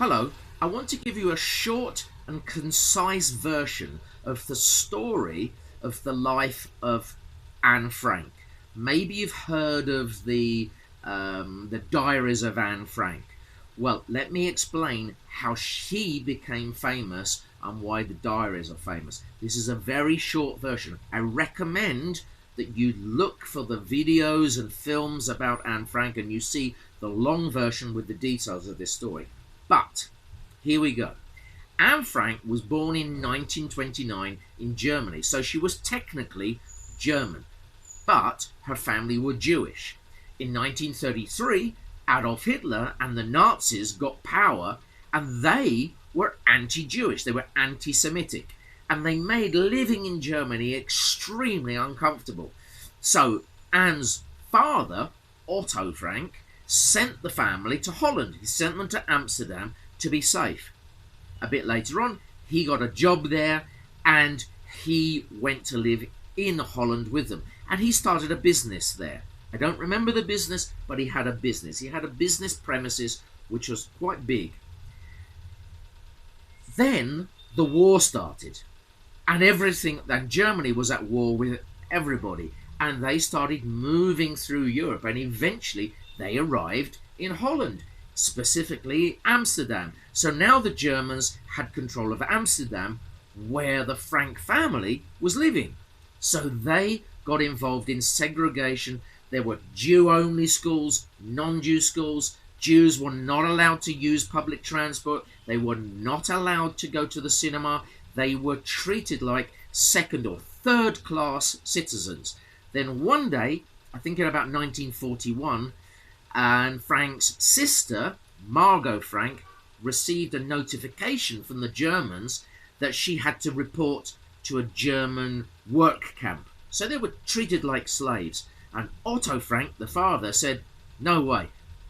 Hello, I want to give you a short and concise version of the story of the life of Anne Frank. Maybe you've heard of the diaries of Anne Frank. Well, let me explain how she became famous and why the diaries are famous. This is a very short version. I recommend that you look for the videos and films about Anne Frank and you see the long version with the details of this story. But here we go. Anne Frank was born in 1929 in Germany, so she was technically German, but her family were Jewish. In 1933, Adolf Hitler and the Nazis got power, and they were anti-Jewish, they were anti-Semitic, and they made living in Germany extremely uncomfortable. So Anne's father, Otto Frank, sent the family to Holland. He sent them to Amsterdam to be safe. A bit later on, he got a job there and he went to live in Holland with them. And he started a business there. I don't remember the business, but he had a business. He had a business premises which was quite big. Then the war started and Germany was at war with everybody. And they started moving through Europe and eventually they arrived in Holland, specifically Amsterdam. So now the Germans had control of Amsterdam, where the Frank family was living. So they got involved in segregation. There were Jew-only schools, non-Jew schools. Jews were not allowed to use public transport. They were not allowed to go to the cinema. They were treated like second or third class citizens. Then one day, I think in about 1941, Anne Frank's sister, Margot Frank, received a notification from the Germans that she had to report to a German work camp. So they were treated like slaves. And Otto Frank, the father, said, "No way,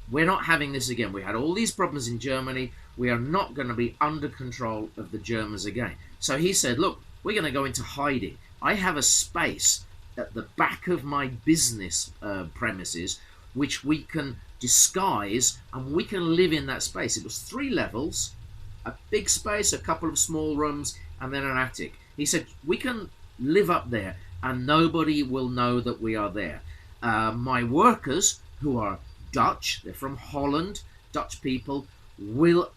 we're not having this again. We had all these problems in Germany. We are not going to be under control of the Germans again." So he said, "Look, we're going to go into hiding. I have a space at the back of my business premises which we can disguise and we can live in that space." It was 3 levels, a big space, a couple of small rooms, and then an attic. He said, "We can live up there and nobody will know that we are there. My workers, who are Dutch, they're from Holland, Dutch people,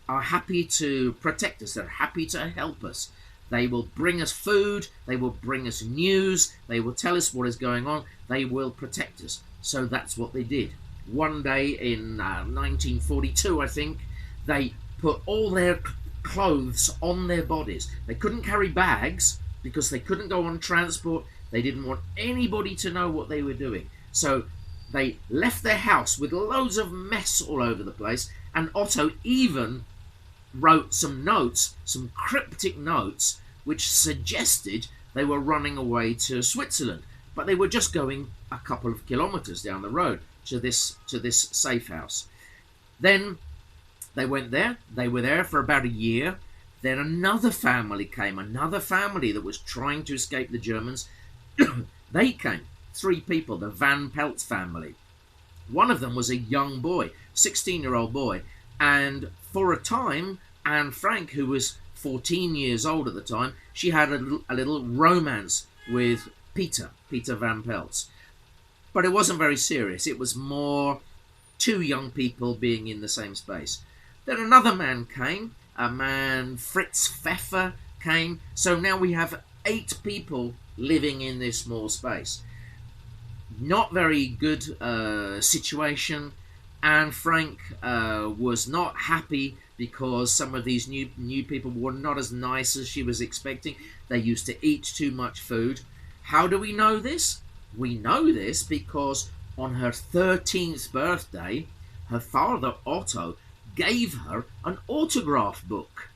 are happy to protect us. They're happy to help us. They will bring us food, they will bring us news, they will tell us what is going on, they will protect us." So that's what they did. One day in 1942, I think, they put all their clothes on their bodies. They couldn't carry bags because they couldn't go on transport. They didn't want anybody to know what they were doing. So they left their house with loads of mess all over the place. And Otto even wrote some notes, some cryptic notes, which suggested they were running away to Switzerland. But they were just going a couple of kilometers down the road to this safe house. Then they went there. They were there for about a year. Then another family came, another family that was trying to escape the Germans. They came, 3 people, the Pelt family. One of them was a young boy, 16-year-old boy. And for a time, Anne Frank, who was 14 years old at the time, she had a little romance with Peter Van Pelt. But it wasn't very serious. It was more 2 young people being in the same space. Then another man came, a man, Fritz Pfeffer, came. So now we have 8 people living in this small space. Not very good situation. Anne Frank was not happy because some of these new people were not as nice as she was expecting. They used to eat too much food. How do we know this? We know this because on her 13th birthday, her father, Otto, gave her an autograph book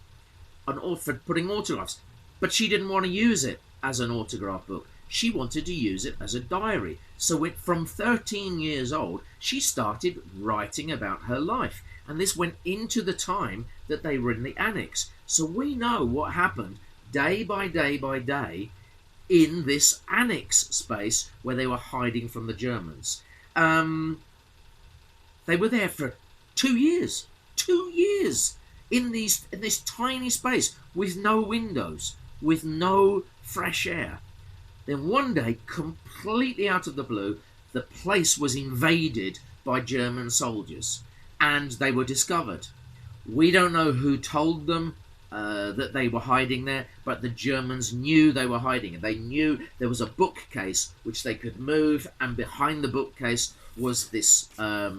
for putting autographs. But she didn't want to use it as an autograph book. She wanted to use it as a diary. So from 13 years old, she started writing about her life. And this went into the time that they were in the annex. So we know what happened day by day by day in this annex space where they were hiding from the Germans. They were there for 2 years. 2 years in this tiny space with no windows, with no fresh air. Then one day, completely out of the blue, the place was invaded by German soldiers, and they were discovered. We don't know who told them that they were hiding there, but the Germans knew they were hiding, and they knew there was a bookcase which they could move, and behind the bookcase was this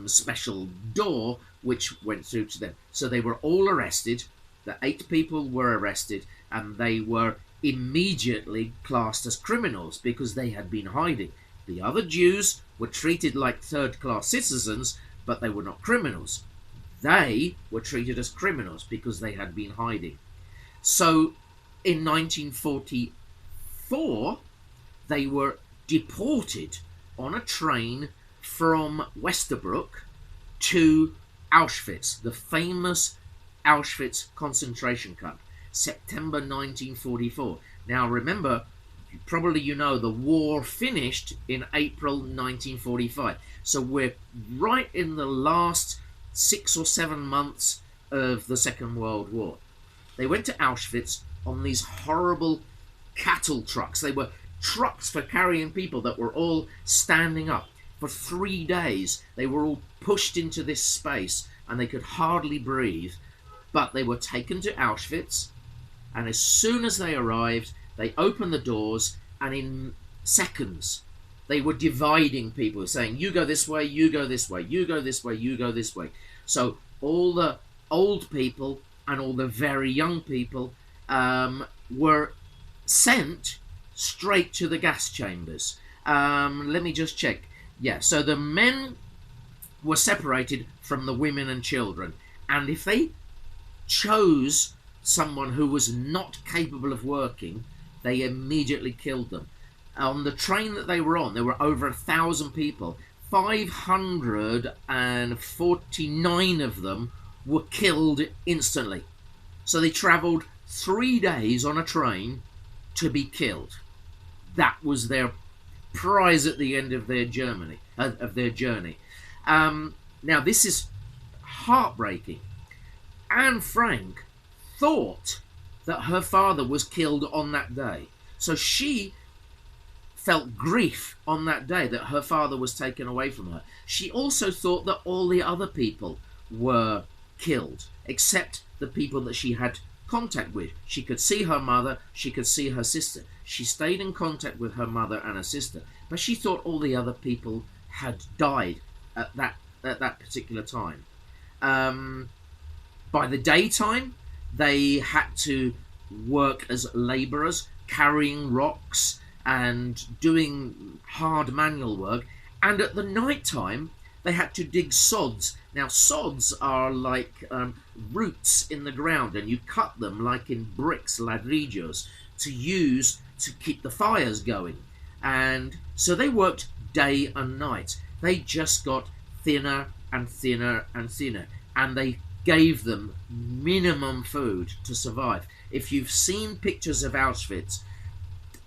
special door which went through to them. So they were all arrested. The 8 people were arrested, and they were immediately classed as criminals because they had been hiding. The other Jews were treated like third-class citizens, but they were not criminals. They were treated as criminals because they had been hiding. So in 1944, they were deported on a train from Westerbork to Auschwitz, the famous Auschwitz concentration camp, September 1944. Now remember, probably you know, the war finished in April 1945. So we're right in the last 6 or 7 months of the Second World War. They went to Auschwitz on these horrible cattle trucks. They were trucks for carrying people that were all standing up. For 3 days, they were all pushed into this space, and they could hardly breathe. But they were taken to Auschwitz, and as soon as they arrived, they opened the doors, and in seconds, they were dividing people, saying, you go this way, you go this way, you go this way, you go this way. So all the old people and all the very young people were sent straight to the gas chambers. Let me just check. Yeah, so the men were separated from the women and children. And if they chose someone who was not capable of working, they immediately killed them. On the train that they were on, there were over 1,000 people. 549 of them were killed instantly. So they travelled 3 days on a train to be killed. That was their prize at the end of their journey. Now this is heartbreaking. Anne Frank thought that her father was killed on that day. So she felt grief on that day that her father was taken away from her. She also thought that all the other people were killed, except the people that she had contact with. She could see her mother, she could see her sister. She stayed in contact with her mother and her sister, but she thought all the other people had died at that particular time. By the daytime, they had to work as labourers, carrying rocks and doing hard manual work. And at the night time, they had to dig sods. Now, sods are like roots in the ground, and you cut them like in bricks, ladrillos, to use to keep the fires going. And so they worked day and night. They just got thinner and thinner and thinner, and they gave them minimum food to survive. If you've seen pictures of Auschwitz,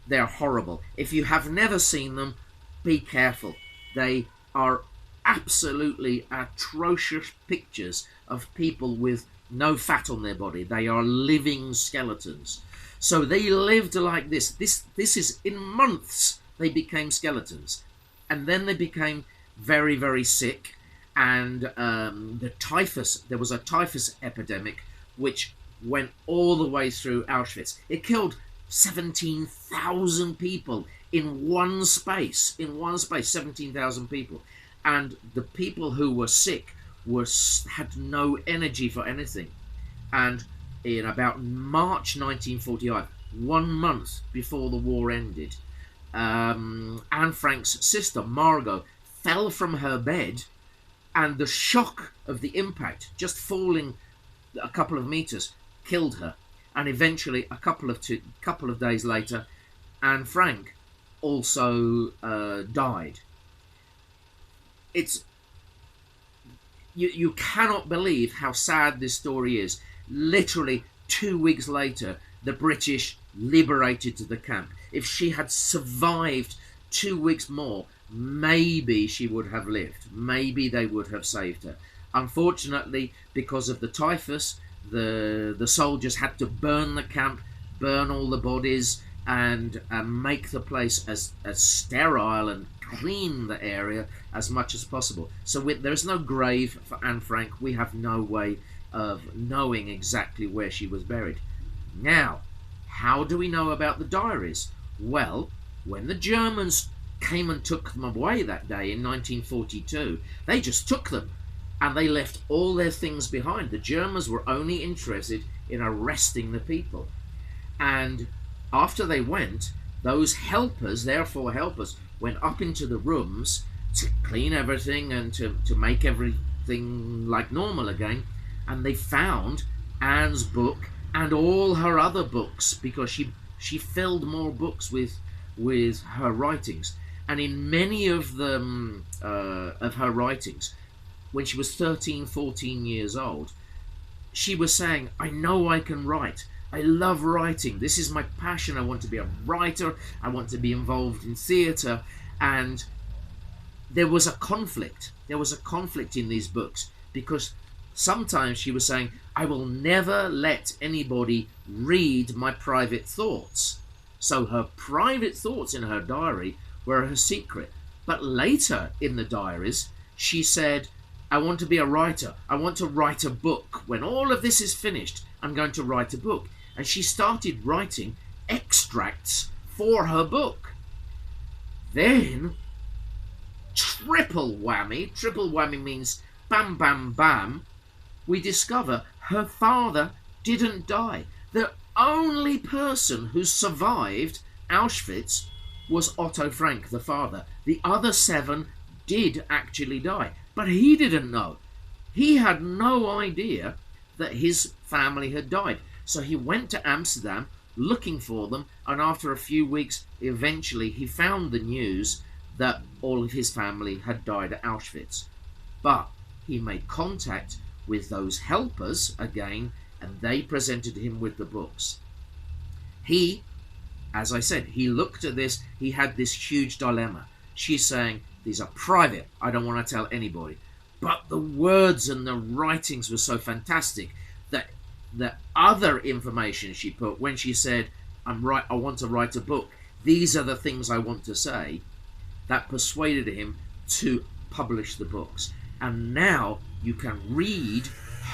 they're horrible. If you have never seen them, be careful. They are absolutely atrocious pictures of people with no fat on their body. They are living skeletons. So they lived like this. This is in months they became skeletons. And then they became very, very sick. And there was a typhus epidemic which went all the way through Auschwitz. It killed 17,000 people in one space. 17,000 people. And the people who were sick had no energy for anything. And in about March 1945, 1 month before the war ended, Anne Frank's sister, Margot, fell from her bed, and the shock of the impact, just falling a couple of meters, killed her. And eventually, a couple of days later, Anne Frank also died. You cannot believe how sad this story is. Literally 2 weeks later, the British liberated the camp. If she had survived 2 weeks more, maybe she would have lived. Maybe they would have saved her. Unfortunately, because of the typhus, the soldiers had to burn the camp, burn all the bodies, and make the place as sterile and clean the area as much as possible. So there's no grave for Anne Frank. We have no way of knowing exactly where she was buried. Now, how do we know about the diaries? Well, when the Germans came and took them away that day in 1942, they just took them and they left all their things behind. The Germans were only interested in arresting the people. And after they went, those helpers, their 4 helpers, went up into the rooms to clean everything and to make everything like normal again. And they found Anne's book and all her other books, because she filled more books with her writings. And in many of them of her writings, when she was 13, 14 years old, she was saying, I know I can write. I love writing. This is my passion. I want to be a writer. I want to be involved in theatre. And there was a conflict. There was a conflict in these books, because sometimes she was saying, I will never let anybody read my private thoughts. So her private thoughts in her diary were her secret. But later in the diaries, she said, I want to be a writer. I want to write a book. When all of this is finished, I'm going to write a book. And she started writing extracts for her book. Then, triple whammy. Triple whammy means bam, bam, bam. We discover her father didn't die. The only person who survived Auschwitz was Otto Frank, the father. The other 7 did actually die, but he didn't know. He had no idea that his family had died. So he went to Amsterdam looking for them, and after a few weeks, eventually he found the news that all of his family had died at Auschwitz. But he made contact with those helpers again, and they presented him with the books. He, as I said, he looked at this, he had this huge dilemma. She's saying, these are private, I don't want to tell anybody. But the words and the writings were so fantastic that the other information she put, when she said, I want to write a book, these are the things I want to say, that persuaded him to publish the books. And now you can read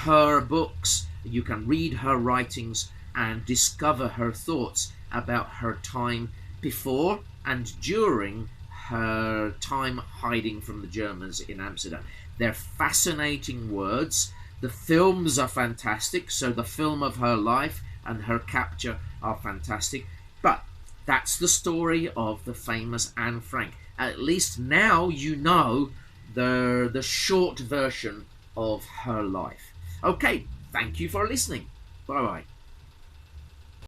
her books, you can read her writings and discover her thoughts about her time before and during her time hiding from the Germans in Amsterdam. They're fascinating words. The films are fantastic, so the film of her life and her capture are fantastic. But that's the story of the famous Anne Frank. At least now you know the short version of her life. Okay, thank you for listening. Bye-bye.